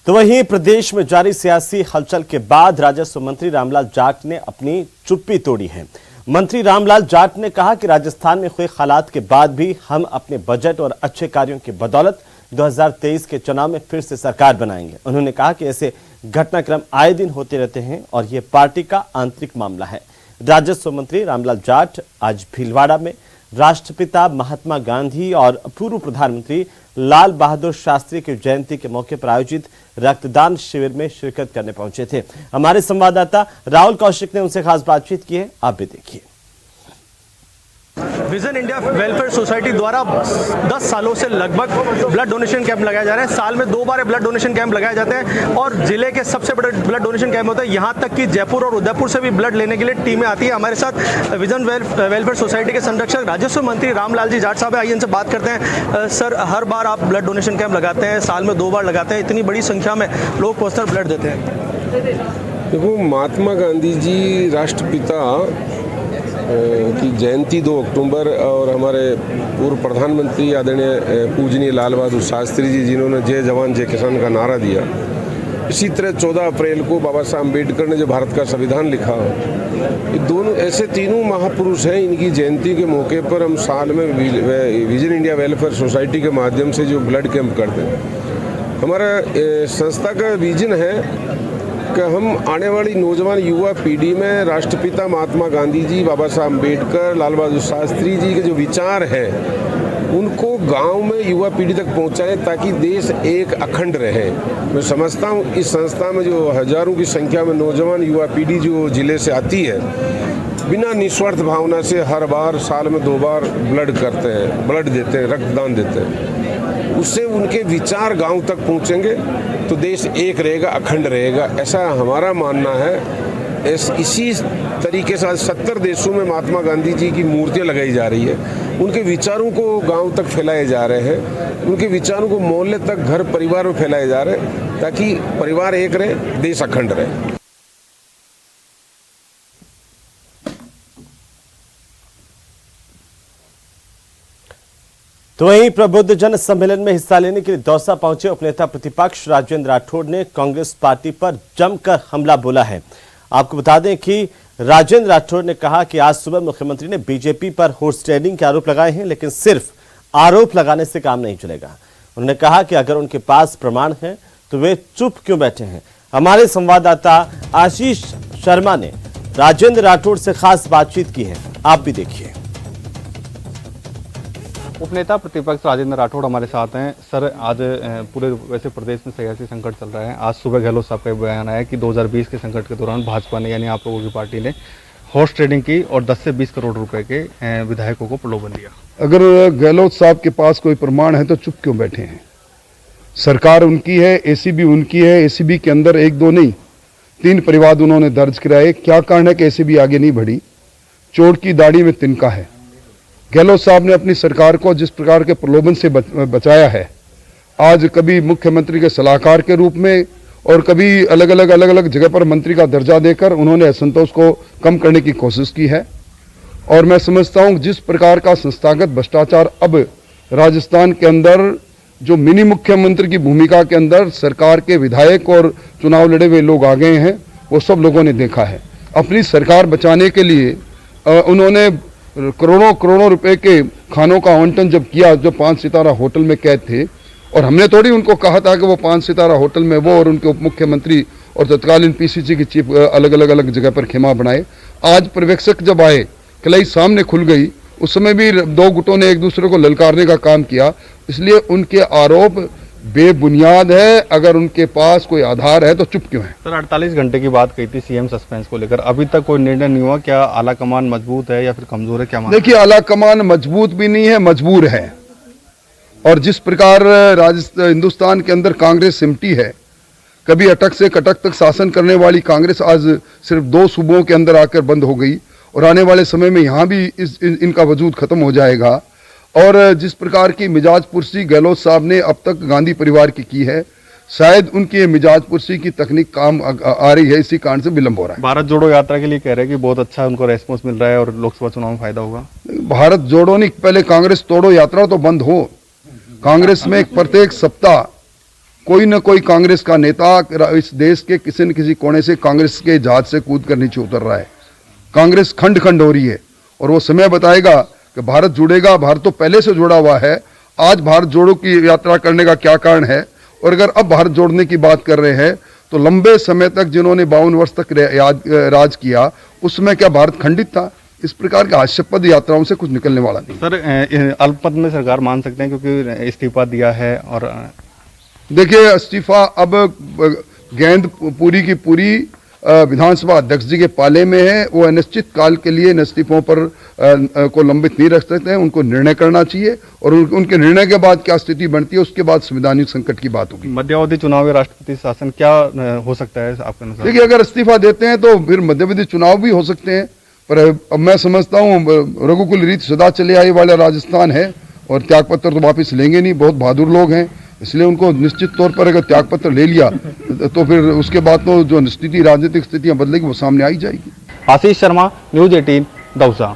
तो वहीं प्रदेश में जारी सियासी हलचल के बाद राजस्व मंत्री रामलाल जाट ने अपनी चुप्पी तोड़ी है। मंत्री रामलाल जाट ने कहा कि राजस्थान में हुए हालात के बाद भी हम अपने बजट और अच्छे कार्यों की बदौलत 2023 के चुनाव में फिर से सरकार बनाएंगे। उन्होंने कहा कि ऐसे घटनाक्रम आए दिन होते रहते हैं और ये पार्टी का आंतरिक मामला है। राजस्व मंत्री रामलाल जाट आज भीलवाड़ा में राष्ट्रपिता महात्मा गांधी और पूर्व प्रधानमंत्री लाल बहादुर शास्त्री की जयंती के मौके पर आयोजित रक्तदान शिविर में शिरकत करने पहुंचे थे। हमारे संवाददाता राहुल कौशिक ने उनसे खास बातचीत की है, आप भी देखिए। विजन इंडिया वेलफेयर सोसाइटी द्वारा 10 सालों से लगभग ब्लड डोनेशन कैंप लगाए जा रहे हैं। साल में 2 बार ब्लड डोनेशन कैंप लगाए जाते हैं और जिले के सबसे बड़े ब्लड डोनेशन कैंप होते हैं। यहाँ तक कि जयपुर और उदयपुर से भी ब्लड लेने के लिए टीमें आती है। हमारे साथ विजन वेलफेयर सोसाइटी के संरक्षक राजस्व मंत्री रामलाल जी जाट साहब है। आइए इनसे बात करते हैं। सर, हर बार आप ब्लड डोनेशन कैंप लगाते हैं, साल में 2 बार लगाते हैं, इतनी बड़ी संख्या में लोग पर्सनल ब्लड देते हैं। देखो, महात्मा गांधी जी राष्ट्रपिता की जयंती 2 अक्टूबर और हमारे पूर्व प्रधानमंत्री आदरणीय पूजनीय लाल बहादुर शास्त्री जी, जिन्होंने जय जवान जय किसान का नारा दिया, इसी तरह 14 अप्रैल को बाबा साहब अम्बेडकर ने जो भारत का संविधान लिखा, ये दोनों ऐसे तीनों महापुरुष हैं। इनकी जयंती के मौके पर हम साल में विजन इंडिया वेलफेयर सोसाइटी के माध्यम से जो ब्लड कैंप करते हैं। हमारा संस्था का विजन है कि हम आने वाली नौजवान युवा पीढ़ी में राष्ट्रपिता महात्मा गांधी जी, बाबा साहब अम्बेडकर, लाल बहादुर शास्त्री जी के जो विचार हैं उनको गांव में युवा पीढ़ी तक पहुंचाएं ताकि देश एक अखंड रहे। मैं समझता हूं इस संस्था में जो हजारों की संख्या में नौजवान युवा पीढ़ी जो जिले से आती है, बिना निस्वार्थ भावना से हर बार साल में 2 बार ब्लड करते हैं, ब्लड देते हैं, रक्तदान देते हैं। उससे उनके विचार गांव तक पहुंचेंगे तो देश एक रहेगा, अखंड रहेगा, ऐसा हमारा मानना है। इसी तरीके से 70 देशों में महात्मा गांधी जी की मूर्तियां लगाई जा रही है। उनके विचारों को गांव तक फैलाए जा रहे हैं, उनके विचारों को मोहल्ले तक, घर परिवार में फैलाए जा रहे हैं ताकि परिवार एक रहे, देश अखंड रहे। तो वहीं प्रबुद्ध जन सम्मेलन में हिस्सा लेने के लिए दौसा पहुंचे उपनेता प्रतिपक्ष राजेंद्र राठौड़ ने कांग्रेस पार्टी पर जमकर हमला बोला है। आपको बता दें कि राजेंद्र राठौड़ ने कहा कि आज सुबह मुख्यमंत्री ने बीजेपी पर हॉर्स ट्रेडिंग के आरोप लगाए हैं, लेकिन सिर्फ आरोप लगाने से काम नहीं चलेगा। उन्होंने कहा कि अगर उनके पास प्रमाण है तो वे चुप क्यों बैठे हैं। हमारे संवाददाता आशीष शर्मा ने राजेंद्र राठौड़ से खास बातचीत की है, आप भी देखिए। उपनेता प्रतिपक्ष राजेंद्र राठौड़ हमारे साथ हैं। सर, आज पूरे वैसे प्रदेश में सियासी संकट चल रहा है। आज सुबह गहलोत साहब का बयान आया कि 2020 के संकट के दौरान भाजपा ने, यानी आप लोगों की पार्टी ने हॉर्स ट्रेडिंग की और 10 से 20 करोड़ रुपए के विधायकों को प्रलोभन दिया। अगर गहलोत साहब के पास कोई प्रमाण है तो चुप क्यों बैठे हैं? सरकार उनकी है, एसीबी उनकी है। एसीबी के अंदर 1-2 नहीं 3 परिवाद उन्होंने दर्ज कराए। क्या कारण है कि एसीबी आगे नहीं बढ़ी? चोर की दाढ़ी में तिनका है। गहलोत साहब ने अपनी सरकार को जिस प्रकार के प्रलोभन से बचाया है, आज कभी मुख्यमंत्री के सलाहकार के रूप में और कभी अलग अलग जगह पर मंत्री का दर्जा देकर उन्होंने असंतोष को कम करने की कोशिश की है। और मैं समझता हूं जिस प्रकार का संस्थागत भ्रष्टाचार अब राजस्थान के अंदर जो मिनी मुख्यमंत्री की भूमिका के अंदर सरकार के विधायक और चुनाव लड़े हुए लोग आ गए हैं, वो सब लोगों ने देखा है। अपनी सरकार बचाने के लिए उन्होंने करोड़ों रुपए के खानों का आवंटन जब किया, जो 5 सितारा होटल में कैद थे, और हमने थोड़ी उनको कहा था कि वो 5 सितारा होटल में वो और उनके उप मुख्यमंत्री और तत्कालीन पीसीसी की चीफ अलग जगह पर खेमा बनाए। आज पर्यवेक्षक जब आए, कलाई सामने खुल गई, उस समय भी 2 गुटों ने एक दूसरे को ललकारने का काम किया। इसलिए उनके आरोप बेबुनियाद है। अगर उनके पास कोई आधार है तो चुप क्यों है? सर, 48 घंटे की बात कही थी सीएम सस्पेंस को लेकर, अभी तक कोई निर्णय नहीं हुआ। क्या आला कमान मजबूत है या फिर कमजोर है, क्या मानते हैं? देखिए, आला कमान मजबूत भी नहीं है, मजबूर है। और जिस प्रकार हिंदुस्तान के अंदर कांग्रेस सिमटी है, कभी अटक से कटक तक शासन करने वाली कांग्रेस आज सिर्फ 2 सूबों के अंदर आकर बंद हो गई और आने वाले समय में यहाँ भी इनका वजूद खत्म हो जाएगा। और जिस प्रकार की मिजाज पुरसी गहलोत साहब ने अब तक गांधी परिवार की है, शायद उनकी मिजाज पुरसी की तकनीक काम आ रही है, इसी कारण से विलंब हो रहा है। भारत जोड़ो यात्रा के लिए कह रहे हैं कि बहुत अच्छा उनको रेस्पॉन्स मिल रहा है और लोकसभा चुनाव में फायदा होगा। भारत जोड़ो नहीं, पहले कांग्रेस तोड़ो यात्रा तो बंद हो। कांग्रेस में प्रत्येक सप्ताह कोई न कोई कांग्रेस का नेता इस देश के किसी न किसी कोने से कांग्रेस के जहाज से कूद कर नीचे उतर रहा है। कांग्रेस खंड खंड हो रही है और वो समय बताएगा कि भारत जुड़ेगा। भारत तो पहले से जुड़ा हुआ है। आज भारत जोड़ो की यात्रा करने का क्या कारण है? और अगर अब भारत जोड़ने की बात कर रहे हैं तो लंबे समय तक जिन्होंने 52 वर्ष तक राज किया उसमें क्या भारत खंडित था? इस प्रकार के हास्यास्पद यात्राओं से कुछ निकलने वाला नहीं। सर अल्पमत में सरकार मान सकते हैं क्योंकि इस्तीफा दिया है। और देखिए, इस्तीफा अब गेंद पूरी की पूरी विधानसभा अध्यक्ष जी के पाले में है। वो अनिश्चित काल के लिए इस्तीफों पर को लंबित नहीं रख सकते हैं। उनको निर्णय करना चाहिए और उनके निर्णय के बाद क्या स्थिति बनती है उसके बाद संवैधानिक संकट की बात होगी। मध्यावधि चुनाव या राष्ट्रपति शासन क्या हो सकता है आपके अनुसार? देखिए, अगर इस्तीफा देते हैं तो फिर मध्यावधि चुनाव भी हो सकते हैं। पर अब मैं समझता हूँ रघुकुल रीत सदा चले आई वाला राजस्थान है और त्यागपत्र तो वापस लेंगे नहीं। बहुत बहादुर लोग हैं, इसलिए उनको निश्चित तौर पर अगर त्यागपत्र ले लिया तो फिर उसके बाद तो जो स्थिति राजनीतिक स्थितियां बदलेगी वो सामने आई जाएगी। आशीष शर्मा, न्यूज़ 18, दौसा।